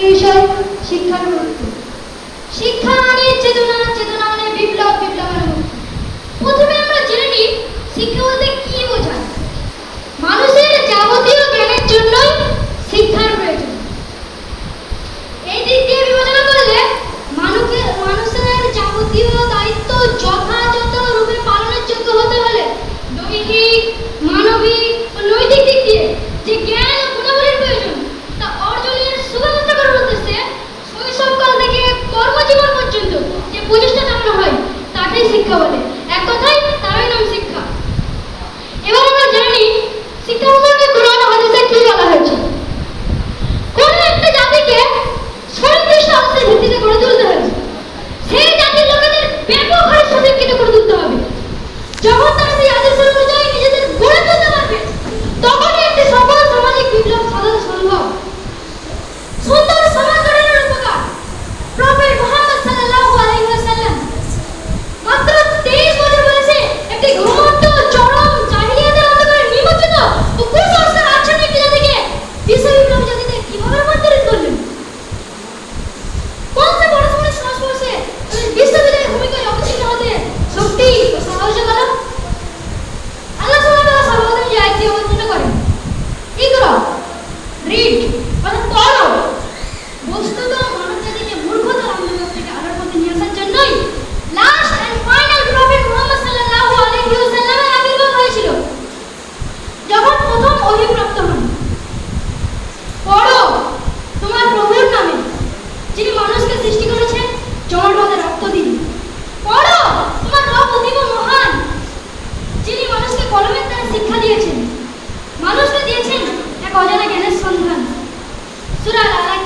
বিষয় শিক্ষার গুরুত্ব। শিক্ষা মানে চেতনা, চেতনা মানে বিপ্লব, বিপ্লব মানে মুক্তি। প্রথমে আমরা জেনে নিই শিক্ষা বলতে কি বোঝায়। মানুষের যাবতীয় জ্ঞানের জন্যই শিক্ষার প্রয়োজন। এই দিক দিয়ে বিবেচনা করলে মানুষের যাবতীয় দায়িত্ব যথাযথ রূপে পালনের যোগ্য হতে হলে দৈহিক, মানবিক ও নৈতিক দিক দিয়ে যে জ্ঞান ও গুণাবলীর প্রয়োজন তা অর্জনের সুব্যবস্থা করার উদ্দেশ্যে শৈশবকাল থেকে কর্মজীবন পর্যন্ত যে প্রচেষ্টা চালানো হয় তাকেই শিক্ষা বলে। এক কথায় তারই নাম শিক্ষা। এবার আমরা জেনে নিই শিক্ষা সম্পর্কে কোরআন ও হাদিসে কি বলা হয়েছে। কোন একটা জাতিকে সুনির্দিষ্ট অবস্থার ভিত্তিতে গড়ে তুলতে হবে। সেই জাতির লোকেদের ব্যাপক হারে সুশিক্ষিত করে তুলতে হবে। যখন তারা সেই আদর্শ অনুযায়ী নিজেদের গড়ে তুলতে পারবে তখনই একটি সফল সামাজিক বিপ্লব সাধন সম্ভব। সুন্দর সমাজ গঠনের উপকার প্রফেট মুহাম্মদ সাল্লাল্লাহু আলাইহি ওয়াসাল্লাম মাত্র 23 বছর বয়সে একটি ঘুমন্ত চরম জাহিলিয়াতের অন্ধকারে নিমজ্জিত ও কুসংস্কার আচ্ছন্ন একটি জাতিকে বিশ্ব বিপ্লবী জাতিতে কিভাবে রূপান্তরিত করলেন। কোন সে পড়াশোনার সংস্পর্শে বিশ্ববিদ্যালয়ের ভূমিকায় অবতীর্ণ হতে শক্তি ও সাহস জোগালো। আল্লাহ সুবহানাহু ওয়া তাআলা সর্বপ্রথম যে আয়াতটি অবতীর্ণ করেন, ইকরা, রিড অর্থাৎ পড়ো, বস্তুত মানব জাতিকে মূর্খতার অন্ধকার থেকে আলোর পথে নিয়ে আসার জন্যই last and final prophet Muhammad সাল্লাল্লাহু আলাইহি ওয়াসাল্লামের আবির্ভাব হয়েছিল। যখন প্রথম ওহী প্রাপ্ত হন, পড়ো তোমার প্রভুর নামে যিনি মানুষকে সৃষ্টি করেছেন জমাট বাঁধা রক্ত দিয়ে। পড়ো তোমার রব অতীব মহান যিনি মানুষকে কলমের দ্বারা শিক্ষা দিয়েছেন, মানুষকে দিয়েছেন এক অজানা জ্ঞানের সন্ধান। সূরা আল-আলাক